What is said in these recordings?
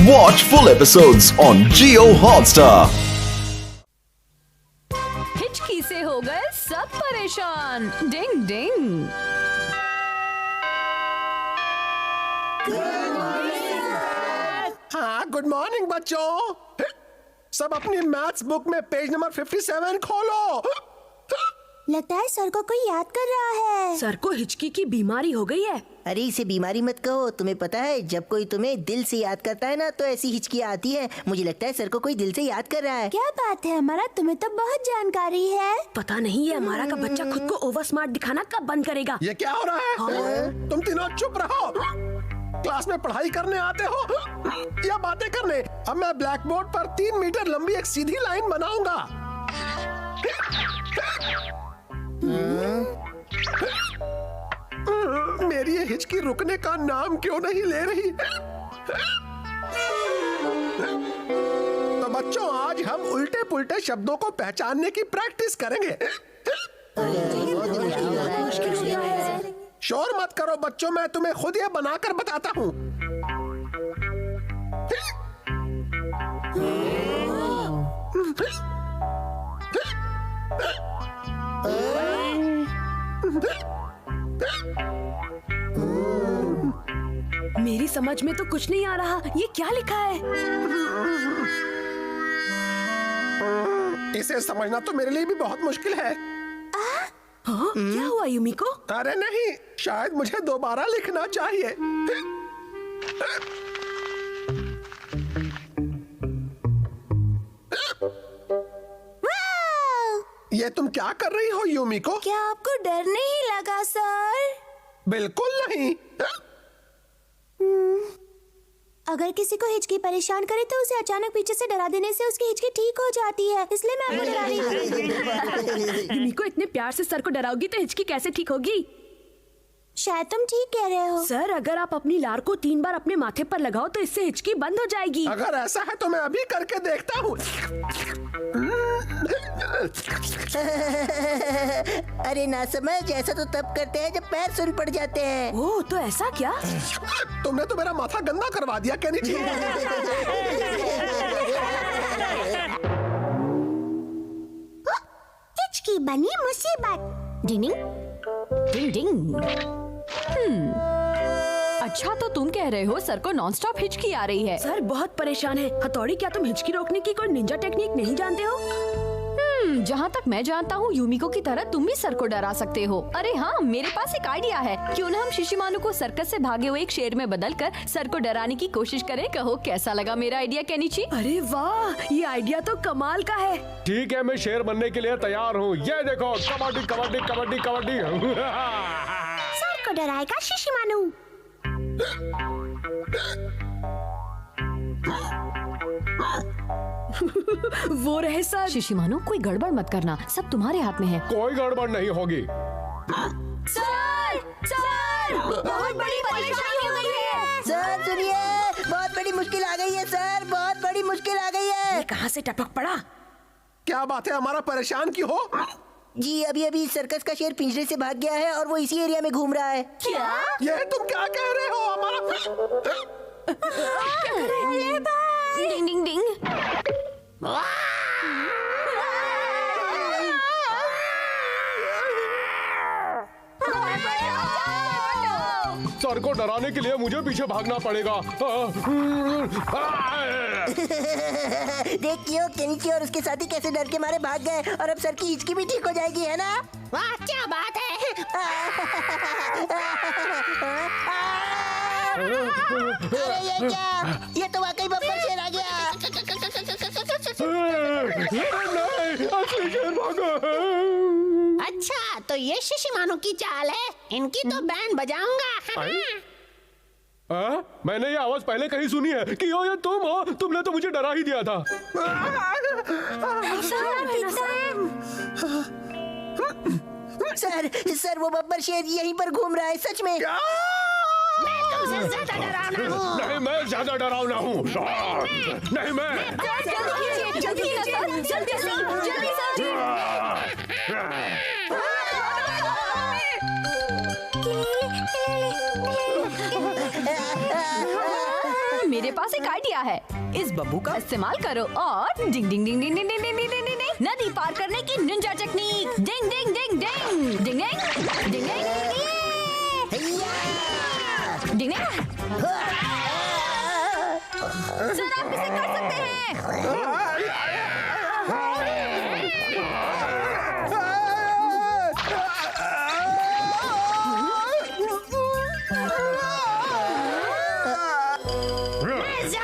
Watch full episodes on Jio Hotstar. हिचकी से हो गए सब परेशान। डिंग डिंग। हाँ, गुड मॉर्निंग बच्चों। सब अपनी मैथ्स बुक में पेज नंबर 57 खोलो। लगता है सर को कोई याद कर रहा है। सर को हिचकी की बीमारी हो गई है। अरे इसे बीमारी मत कहो। तुम्हें पता है जब कोई तुम्हें दिल से याद करता है ना तो ऐसी हिचकी आती है। मुझे लगता है सर को कोई दिल से याद कर रहा है। क्या बात है हमारा, तुम्हें तो बहुत जानकारी है। पता नहीं है हमारा का बच्चा खुद को ओवर स्मार्ट दिखाना कब बंद करेगा। ये क्या हो रहा है? तुम तीनों चुप रहो। क्लास में पढ़ाई करने आते हो या बातें करने? अब मैं ब्लैक बोर्ड पर 3 मीटर लंबी एक सीधी लाइन बनाऊंगा। मेरी ये हिचकी रुकने का नाम क्यों नहीं ले रही? तो बच्चों, आज हम उल्टे पुल्टे शब्दों को पहचानने की प्रैक्टिस करेंगे। शोर मत करो बच्चों, मैं तुम्हें खुद ये बनाकर बताता हूँ। मेरी समझ में तो कुछ नहीं आ रहा। ये क्या लिखा है? इसे समझना तो मेरे लिए भी बहुत मुश्किल है। हाँ? क्या हुआ यूमिको? अरे नहीं, शायद मुझे दोबारा लिखना चाहिए। ये तुम क्या कर रही हो यूमिको? क्या आपको डर नहीं लगा सर? बिल्कुल नहीं। अगर किसी को हिचकी परेशान करे तो उसे अचानक पीछे से डरा देने से उसकी हिचकी ठीक हो जाती है। इसलिए मैं आपको डरा रही हूँ। यूमिको इतने प्यार से सर को डराओगी तो हिचकी कैसे ठीक होगी? शायद तुम ठीक कह रहे हो। सर, अगर आप अपनी लार को 3 बार अपने माथे पर लगाओ तो इससे हिचकी बंद हो जाएगी। अगर ऐसा है तो मैं अभी करके देखता हूँ। अरे ना समझ, ऐसा तो तब करते हैं जब पैर सुन पड़ जाते हैं। ओह, तो ऐसा क्या? तुमने तो मेरा माथा गंदा करवा दिया केनिची। हिचकी बनी मुसीबत। डिंग डिंग डिंग। अच्छा, तो तुम कह रहे हो सर को नॉनस्टॉप हिचकी आ रही है। सर बहुत परेशान है। हथौड़ी, क्या तुम हिचकी रोकने की कोई निंजा टेक्निक नहीं जानते हो? जहाँ तक मैं जानता हूँ यूमिको की तरह तुम भी सर को डरा सकते हो। अरे हाँ, मेरे पास एक आइडिया है। क्यों ना हम शिशिमानु को सर्कस से भागे हुए एक शेर में बदलकर सर को डराने की कोशिश करें। कहो कैसा लगा मेरा आइडिया केनिची? अरे वाह, ये आइडिया तो कमाल का है। ठीक है, मैं शेर बनने के लिए तैयार हूँ। ये देखो, कबड्डी कबड्डी कबड्डी कबड्डी। सर को डराएगा शिशिमानु। वो रहे सर। शिशिमानु, कोई गड़बड़ मत करना, सब तुम्हारे हाथ में है। कोई गड़बड़ नहीं होगी। सर, सर, बहुत बड़ी परेशानी हो गई है। सर सुनिए, बहुत बड़ी मुश्किल आ गई है सर, बहुत बड़ी मुश्किल आ गई है। कहाँ से टपक पड़ा? क्या बात है, हमारा परेशान क्यों हो? जी अभी सर्कस का शेर पिंजरे से भाग गया है और वो इसी एरिया में घूम रहा है। क्या? ये तुम क्या कह रहे हो? हमारा डिंग डिंग डिंग। सर को डराने के लिए मुझे पीछे भागना पड़ेगा। देखियो केनिची और उसके साथी कैसे डर के मारे भाग गए और अब सर की हिचकी भी ठीक हो जाएगी, है ना? वाह, क्या बात है। अरे ये क्या? ये तो वाकई बब्बर शेर आ गया। नहीं, असली शेर भागा। अच्छा, तो ये शिशिमानु की चाल है। इनकी तो बैंड बजाऊंगा। मैंने ये आवाज पहले कहीं सुनी है कि ये तुम हो। तुमने तो मुझे डरा ही दिया था। सर वो बब्बर शेर यहीं पर घूम रहा है, सच में। मैं तुमसे ज्यादा डरावना हूँ। नहीं, मैं ज्यादा डरावना हूँ। नहीं, मैं जल्दी मेरे पास एक आइडिया है। इस बब्बू का इस्तेमाल करो और डिंग डिंग डिंग डिंग डिंग डिंग डिंग डिंग डिंग डिंग नदी पार करने की निंजा टेक्निक। डिंग डिंग डिंग डिंग डिंग डिंग डिंग डिंग डिंग। सर आप इसे कर सकते हैं।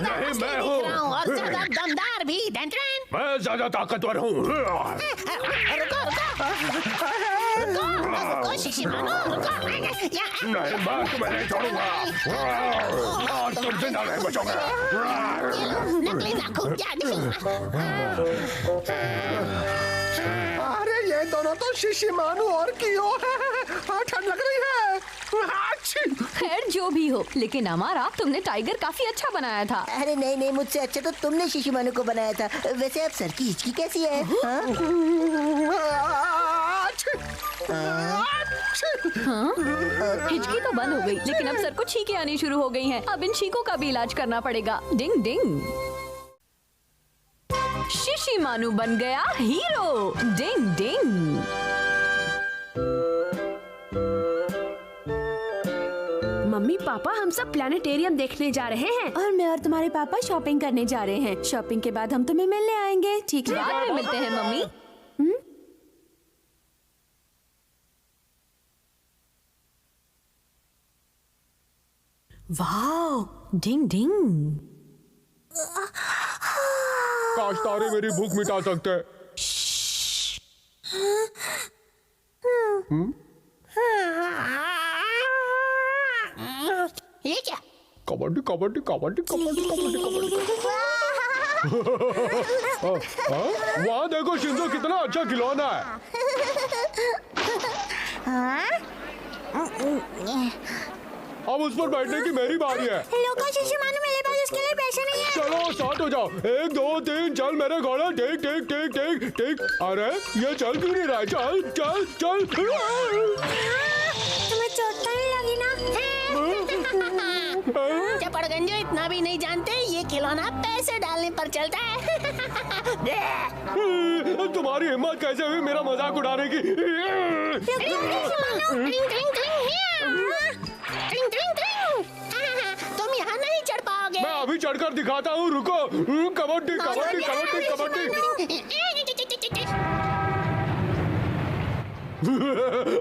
नहीं मैं हूँ और ज्यादा दमदार भी। डेंट्रेन मैं ज्यादा ताकतवर हूँ। रुको शिशिमानो रुको। नहीं मैं तुम्हें नहीं छोड़ूंगा। आज तुम जिंदा नहीं बचोगे। नकली नाखून क्या अरे ये दोनों तो शिशिमानु और कियो है। ठंड लग रही है। खैर जो भी हो, लेकिन हमारा तुमने टाइगर काफी अच्छा बनाया था। अरे नहीं नहीं, मुझसे अच्छा तो तुमने शिशिमानु को बनाया था। वैसे अब सर की हिचकी कैसी है? हाँ? हिचकी तो बंद हो गई, लेकिन अब सर को छींकें आनी शुरू हो गई हैं। अब इन छींकों का भी इलाज करना पड़ेगा। डिंग डिंग। शिशिमानु बन गया हीरो। डिंग डिंग। मम्मी पापा हम सब प्लानिटेरियम देखने जा रहे हैं। और मैं और तुम्हारे पापा शॉपिंग करने जा रहे हैं। शॉपिंग के बाद हम तुम्हें मिलने आएंगे, ठीक है? बाद में मिलते हैं मम्मी। वाओ, डिंग डिंग। काश तारे मेरी भूख मिटा सकते। ये क्या? कबड्डी कबड्डी कबड्डी कबड्डी कबड्डी कबड्डी। वहाँ देखो शिंजो कितना अच्छा खिलौना है। अब उस पर बैठने की मेरी बारी है। लोका शिशिमानु, मेरे पास उसके लिए पैसे नहीं है। चलो स्टार्ट हो जाओ। 1 2 3 चल मेरे घोड़े। टिक टिक टिक टिक टिक। अरे ये चल क्यों नहीं रहा है? चल चल चल। तुम्हें चोट तो नहीं लगी ना? चपड़गंजो इतना भी नहीं जानते, ये खिलौना पैसे डालने पर चलता है। तुम्हारी हिम्मत कैसे हुई मेरा मजाक उड़ाने की? तुम यहाँ नहीं चढ़ पाओगे। मैं अभी चढ़कर दिखाता हूँ, रुको। कबड्डी कबड्डी कबड्डी कबड्डी।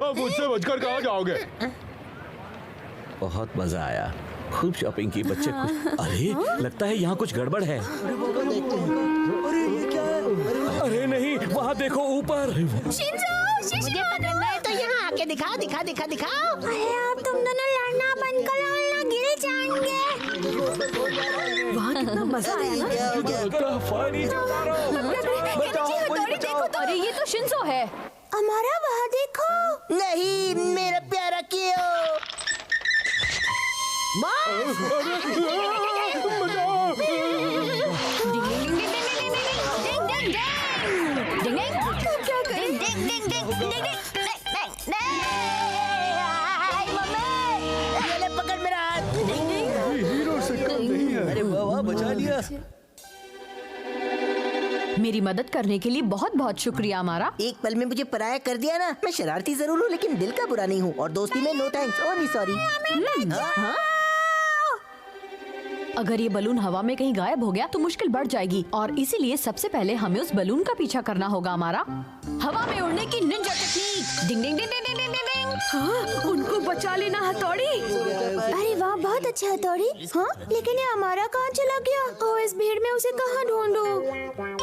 अब मुझसे बचकर कहाँ जाओगे? बहुत मजा आया, खूब शॉपिंग की, बच्चे खुश। अरे लगता है यहाँ कुछ गड़बड़ है। अरे नहीं, वहाँ देखो ऊपर। मुझे पकड़ना है तो यहाँ आके दिखाओ दिखा दिखा दिखाओ। अरे अब तुम दोनों लड़ना बंद करो वरना गिर जाएंगे। वहाँ कितना मजा आया ना। अरे ये तो शिंजो है। हमारा वहाँ देखो। नहीं, मेरा प्यारा कियो। पकड़ मेरा हाथ। हीरो से कम नहीं है। अरे वाह, बचा लिया। मेरी मदद करने के लिए बहुत बहुत शुक्रिया हमारा। एक पल में मुझे पराया कर दिया ना। मैं शरारती जरूर हूँ, लेकिन दिल का बुरा नहीं हूँ। और दोस्ती में नो थैंक्स, ओनली सॉरी। अगर ये बलून हवा में कहीं गायब हो गया तो मुश्किल बढ़ जाएगी, और इसीलिए सबसे पहले हमें उस बलून का पीछा करना होगा हमारा। हवा में उड़ने की निंजा टेक्निक। डिंग डिंग डिंग डिंग डिंग डिंग। हाँ, उनको बचा लेना हथौड़ी। अरे वाह, बहुत अच्छा हथौड़ी। हाँ, लेकिन ये हमारा कहाँ चला गया? ओ, इस भीड़ में उसे कहाँ ढूंढूं?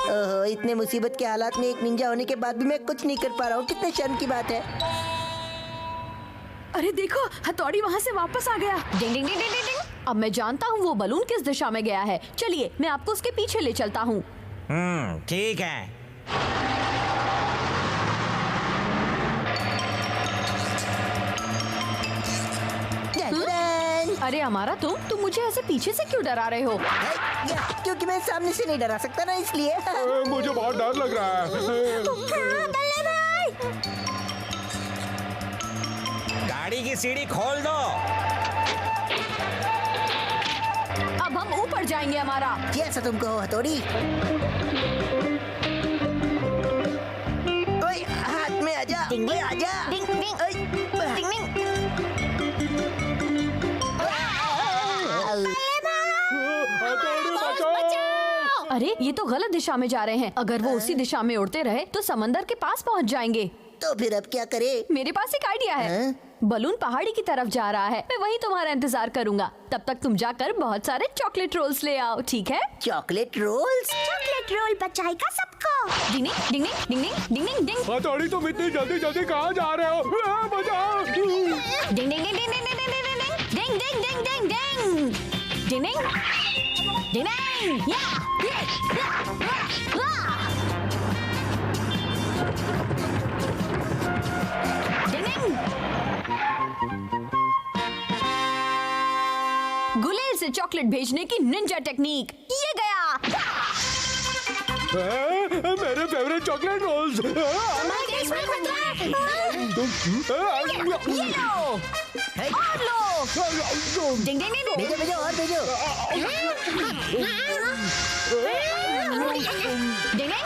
ओहो, इतने मुसीबत के हालात में एक निंजा होने के बाद भी मैं कुछ नहीं कर पा रहा हूँ। कितने शर्म की बात है। अरे देखो, हथौड़ी वहाँ से वापस आ गया। डिंग डिंग डिंग डिंग डिंग। अब मैं जानता हूँ वो बलून किस दिशा में गया है। चलिए मैं आपको उसके पीछे ले चलता हूँ। ठीक है। अरे हमारा तुम मुझे ऐसे पीछे से क्यों डरा रहे हो? क्योंकि मैं सामने से नहीं डरा सकता ना, इसलिए। मुझे बहुत डर लग रहा है। गाड़ी की सीढ़ी खोल दो। अब हम ऊपर जाएंगे हमारा। जैसा तुम कहो हथौड़ी। ओए, हाथ में आजा। ओए, आजा। हथौड़ी बचाओ। अरे ये तो गलत दिशा में जा रहे हैं। अगर वो उसी दिशा में उड़ते रहे तो समंदर के पास पहुंच जाएंगे। तो फिर अब क्या करे? मेरे पास एक आइडिया है। बलून पहाड़ी की तरफ जा रहा है, मैं वहीं तुम्हारा इंतजार करूंगा। तब तक तुम जाकर बहुत सारे चॉकलेट रोल्स ले आओ, ठीक है? Chocolate roles? चॉकलेट रोल बचाएगा सबको। डिंग डिंग डिंग डिंग डिंग डिंग डिंग हथौड़ी तुम इतनी जल्दी जल्दी कहाँ जा रहे हो? बचाओ। डिंग डिंग डिंग डिंग डिंग डिंग डिंग डिंग डिंग डिंग डिंग डिंग डिंग डिंग या गुलेल से चॉकलेट भेजने की निंजा टेक्निक, ये गया। मेरे फेवरेट चॉकलेट रोल्स। ये लो और लो। डिंग डिंग डिंग भेजो भेजो और भेजो। डिंग डिंग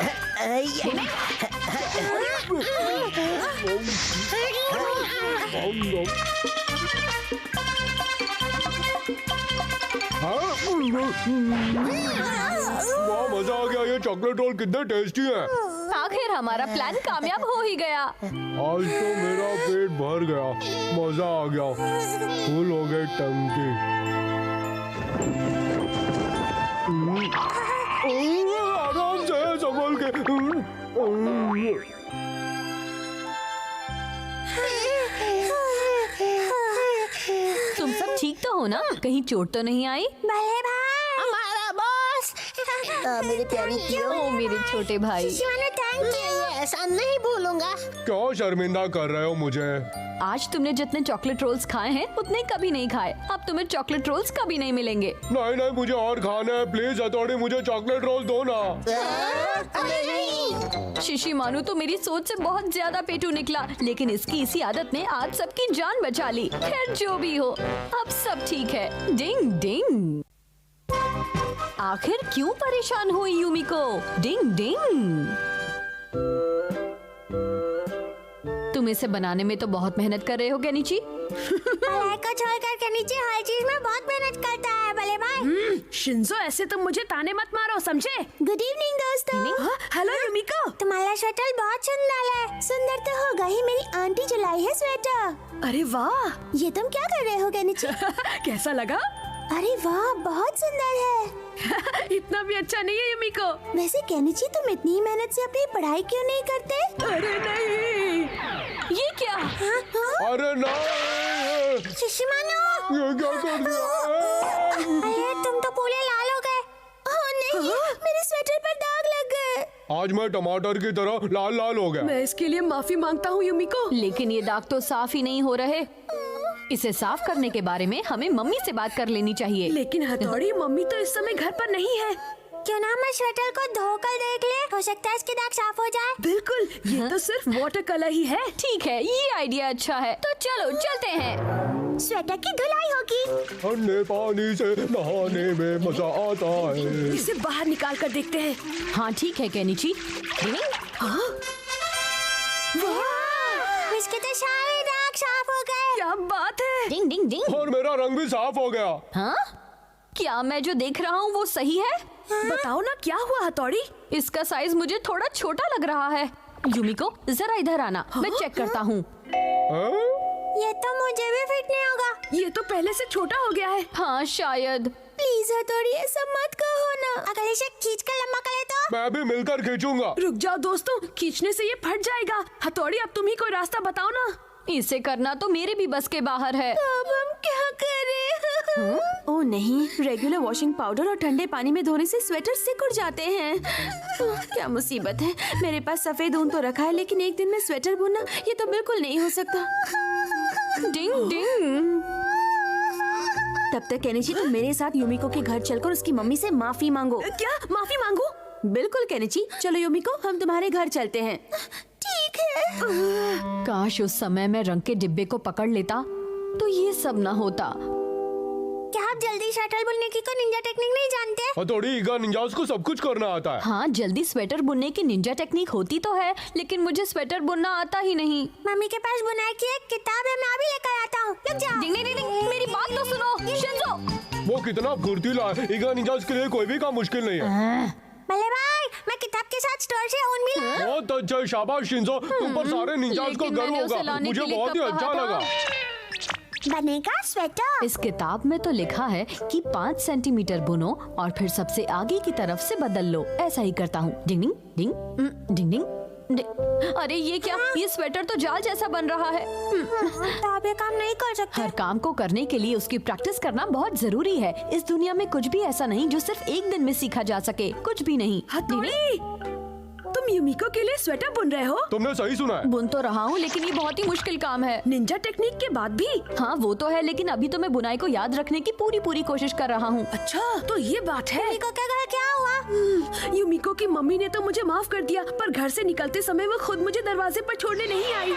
वाह, मजा आ गया। ये चॉकलेट रोल कितने टेस्टी है। आखिर हमारा प्लान कामयाब हो ही गया। आज तो मेरा पेट भर गया, मजा आ गया, फुल हो गए टंकी। आराम से संभल के। तुम सब ठीक तो हो ना? कहीं चोट तो नहीं आई? भले भाई। हमारा बॉस। मेरे प्यारी क्यों? ओ मेरे छोटे भाई। Thank you. ऐसा नहीं भूलूंगा। क्यों शर्मिंदा कर रहे हो मुझे? आज तुमने जितने चॉकलेट रोल्स खाए हैं उतने कभी नहीं खाए। अब तुम्हें चॉकलेट रोल्स कभी नहीं मिलेंगे। नहीं नहीं, मुझे और खाना है। प्लीज हथौड़ी, मुझे चॉकलेट रोल दो ना। अरे नहीं। शिशी मानू तो मेरी सोच से बहुत ज्यादा पेटू निकला, लेकिन इसकी इसी आदत ने आज सबकी जान बचा ली। खैर जो भी हो, अब सब ठीक है। डिंग डिंग। आखिर क्यों परेशान हुई यूमिको? डिंग डिंग। तुम इसे बनाने में तो बहुत मेहनत कर रहे हो केनिची। पढ़ाई को छोड़कर केनिची हर चीज में बहुत मेहनत करता है। भले भाई। शिंजो ऐसे तुम मुझे ताने मत मारो, समझे? गुड इवनिंग दोस्तों। हेलो यूमिको। तुम्हारा स्वेटर बहुत सुंदर है। सुंदर तो होगा ही, मेरी आंटी जो लाई है स्वेटर। अरे वाह। ये तुम क्या कर रहे हो केनिची? कैसा लगा? अरे वाह, बहुत सुंदर है। इतना भी अच्छा नहीं है यूमिको। वैसे केनिची तुम इतनी मेहनत से अपनी पढ़ाई क्यों नहीं करते? अरे नहीं। ये क्या? अरे नहीं, शिशिमानो। ये क्या कर दिया? अरे तुम तो पूरे लाल हो गए। ओह नहीं, मेरे स्वेटर पर दाग लग गए। आज मैं टमाटर की तरह लाल लाल हो गया। मैं इसके लिए माफी मांगता हूँ यूमिको। लेकिन ये दाग तो साफ ही नहीं हो रहे। इसे साफ करने के बारे में हमें मम्मी से बात कर लेनी चाहिए। लेकिन हथौड़ी, मम्मी तो इस समय घर पर नहीं है। क्यों ना मैं स्वेटर को धोकर देख ले? हो सकता है इसके दाग साफ हो जाए। बिल्कुल, ये तो सिर्फ वाटर कलर ही है। ठीक है, ये आइडिया अच्छा है। तो चलो चलते हैं। स्वेटर की धुलाई होगी। ठंडे पानी से नहाने में मजा आता है। इसे बाहर निकाल कर देखते हैं। हाँ ठीक है केनिची। इसके तो सारे दाग साफ हो गए। क्या बात है। डिंग डिंग डिंग। और मेरा रंग भी साफ हो गया। हाँ? क्या मैं जो देख रहा हूँ वो सही है? बताओ ना क्या हुआ हथौड़ी? इसका साइज मुझे थोड़ा छोटा लग रहा है। यूमिको जरा इधर आना, मैं चेक करता हूँ। हाँ? ये तो मुझे भी फिट नहीं होगा। ये तो पहले से छोटा हो गया है। हाँ शायद। प्लीज हथौड़ी, ऐसा मत कहो ना। अगर इसे खींच कर लंबा करे तो? मैं भी मिलकर खींचूंगा। रुक जाओ दोस्तों, खींचने से ये फट जाएगा। हथौड़ी, अब तुम ही कोई रास्ता बताओ ना। इसे करना तो मेरे भी बस के बाहर है। अब हम क्या करें? ओह नहीं, रेगुलर वॉशिंग पाउडर और ठंडे पानी में धोने से स्वेटर सिकुड़ जाते हैं। क्या मुसीबत है। मेरे पास सफेद ऊन तो रखा है, लेकिन एक दिन में स्वेटर बुनना ये तो बिल्कुल नहीं हो सकता। डिंग डिंग। तब तक केनिची, तुम मेरे साथ यूमिको के घर चलकर उसकी मम्मी से माफी मांगो। क्या माफी मांगो? बिल्कुल केनिची, चलो यूमिको, हम तुम्हारे घर चलते हैं। ठीक है। काश उस समय मैं रंग के डिब्बे को पकड़ लेता तो ये सब ना होता। क्या आप जल्दी शटल बुनने की कोई निंजा टेक्निक नहीं जानते? हथौड़ी ईगा निंजास को सब कुछ करना आता है। हाँ, जल्दी स्वेटर बुनने की निंजा टेक्निक होती तो है, लेकिन मुझे स्वेटर बुनना आता ही नहीं। मम्मी के पास बुनाई की एक किताब है, मैं अभी लेकर आता हूँ। रुक जाओ। डिंग डिंग डिंग डिंग, मेरी बात तो सुनो शिंजो। वो कितना फुर्तीला है, ईगा निंजास के लिए कोई भी काम मुश्किल नहीं है। भले भाई, मैं किताब के साथ स्टोर से ऊन भी लाया। बहुत अच्छा, शाबाश शिंजो, तुम पर सारे निंजास को लेकिन गर्व मैंने उसे होगा। लाने मुझे के लिए बहुत ही कब अच्छा कहा लगा। बनेगा स्वेटर। इस किताब में तो लिखा है कि 5 सेंटीमीटर बुनो और फिर सबसे आगे की तरफ से बदल लो। ऐसा ही करता हूँ। डिंग डिंग डिंग डिंग डिंग डिंग। अरे ये क्या, ये स्वेटर तो जाल जैसा बन रहा है। तो आप ये काम नहीं कर सकते। हर काम को करने के लिए उसकी प्रैक्टिस करना बहुत जरूरी है। इस दुनिया में कुछ भी ऐसा नहीं जो सिर्फ एक दिन में सीखा जा सके, कुछ भी नहीं। तुम युमिको के लिए स्वेटर बुन रहे हो? तुमने सही सुना है। बुन तो रहा हूँ, लेकिन ये बहुत ही मुश्किल काम है। निंजा टेक्निक के बाद भी? हाँ वो तो है, लेकिन अभी तो मैं बुनाई को याद रखने की पूरी कोशिश कर रहा हूँ। अच्छा, तो ये बात है। युमिको के घर क्या हुआ? युमिको की मम्मी ने तो मुझे माफ कर दिया, पर घर से निकलते समय वो खुद मुझे दरवाजे पर छोड़ने नहीं आई।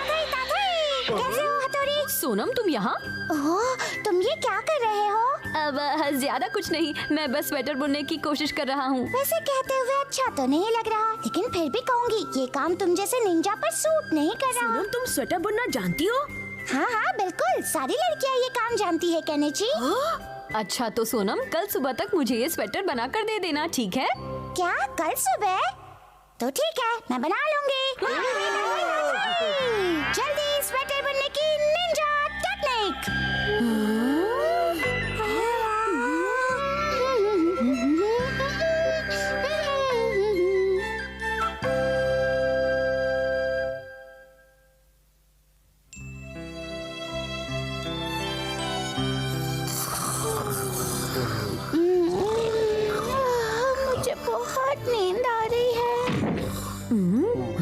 कैसे हो हथौड़ी? सोनम, तुम यहाँ? ओह, तुम ये क्या कर रहे हो? अब ज्यादा कुछ नहीं, मैं बस स्वेटर बुनने की कोशिश कर रहा हूँ। वैसे कहते हुए अच्छा तो नहीं लग रहा, लेकिन फिर भी कहूँगी ये काम तुम जैसे निंजा पर सूट नहीं कर रहा। सोनम, तुम स्वेटर बुनना जानती हो? हाँ हाँ बिल्कुल, सारी लड़कियाँ ये काम जानती है केनेची। अच्छा तो सोनम, कल सुबह तक मुझे ये स्वेटर बना कर दे देना, ठीक है? क्या कल सुबह? तो ठीक है, मैं बना लूंगी। जल्दी स्वेटर बुनने की निंजा टेक्निक। मुझे बहुत नींद आ रही है।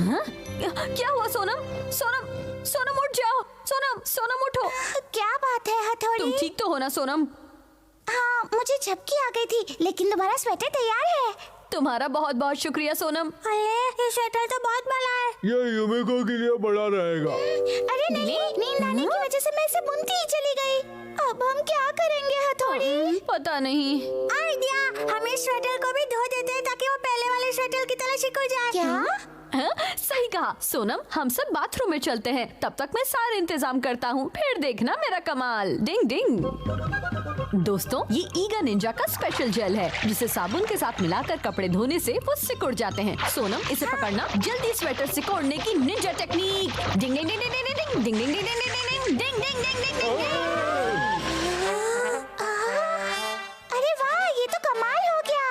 हाँ? क्या हुआ सोनम? सोनम, सोनम उठ जाओ। सोनम, सोनम उठो। क्या बात है हथौड़ी? तुम ठीक तो हो ना सोनम? हाँ, मुझे झपकी आ गई थी, लेकिन तुम्हारा स्वेटर तैयार है। तुम्हारा बहुत बहुत शुक्रिया सोनम। अरे ये स्वेटर तो बहुत बड़ा है। ये युमिको के लिए बड़ा रहेगा। अरे नहीं, नींद आने की वजह से मैं इसे बुनती ही चली गई। अब हम क्या करेंगे हथौड़ी? पता नहीं। आइडिया, हम इस स्वेटर को भी धो देते हैं ताकि वो पहले वाले स्वेटर की तरह सिकुड़ जाए। क्या? हाँ, सही कहा सोनम, हम सब बाथरूम में चलते हैं, तब तक मैं सारे इंतजाम करता हूँ, फिर देखना मेरा कमाल। डिंग डिंग। दोस्तों, ये ईगा निंजा का स्पेशल जेल है, जिसे साबुन के साथ मिलाकर कपड़े धोने से वो सिकुड़ जाते हैं। सोनम, इसे पकड़ना। जल्दी स्वेटर सिकोड़ने की निंजा टेक्निक। डिंग डिंग डिंग डिंग डिंग डिंग डिंग डिंग डिंग डिंग डिंग डिंग डिंग। अरे वाह, ये तो कमाल हो गया।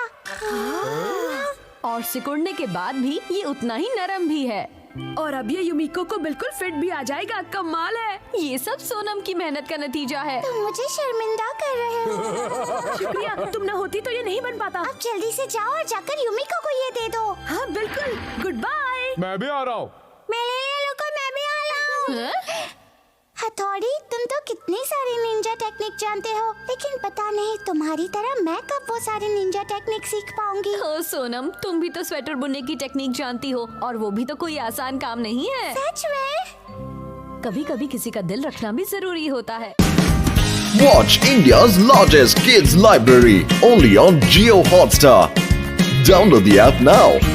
और सिकुड़ने के बाद भी ये उतना ही नरम भी है। और अब ये युमिको को बिल्कुल फिट भी आ जाएगा। कमाल है। ये सब सोनम की मेहनत का नतीजा है। तुम मुझे शर्मिंदा कर रहे हो। शुक्रिया, तुम न होती तो ये नहीं बन पाता। अब जल्दी से जाओ और जाकर युमिको को ये दे दो। हाँ बिल्कुल, गुड बाय। मैं भी आ रहा हूँ। मेरे लोगों, मैं भी आ रहा हूँ। हथौड़ी, तुम तो कितनी सारी निंजा टेक्निक जानते हो, लेकिन पता नहीं तुम्हारी तरह मैं कब वो सारी निंजा टेक्निक सीख पाऊंगी। ओ सोनम, तुम भी तो स्वेटर बुनने की टेक्निक जानती हो, और वो भी तो कोई आसान काम नहीं है। सच में? कभी कभी किसी का दिल रखना भी जरूरी होता है। Watch India's largest kids library only on Jio Hotstar. Download the app now.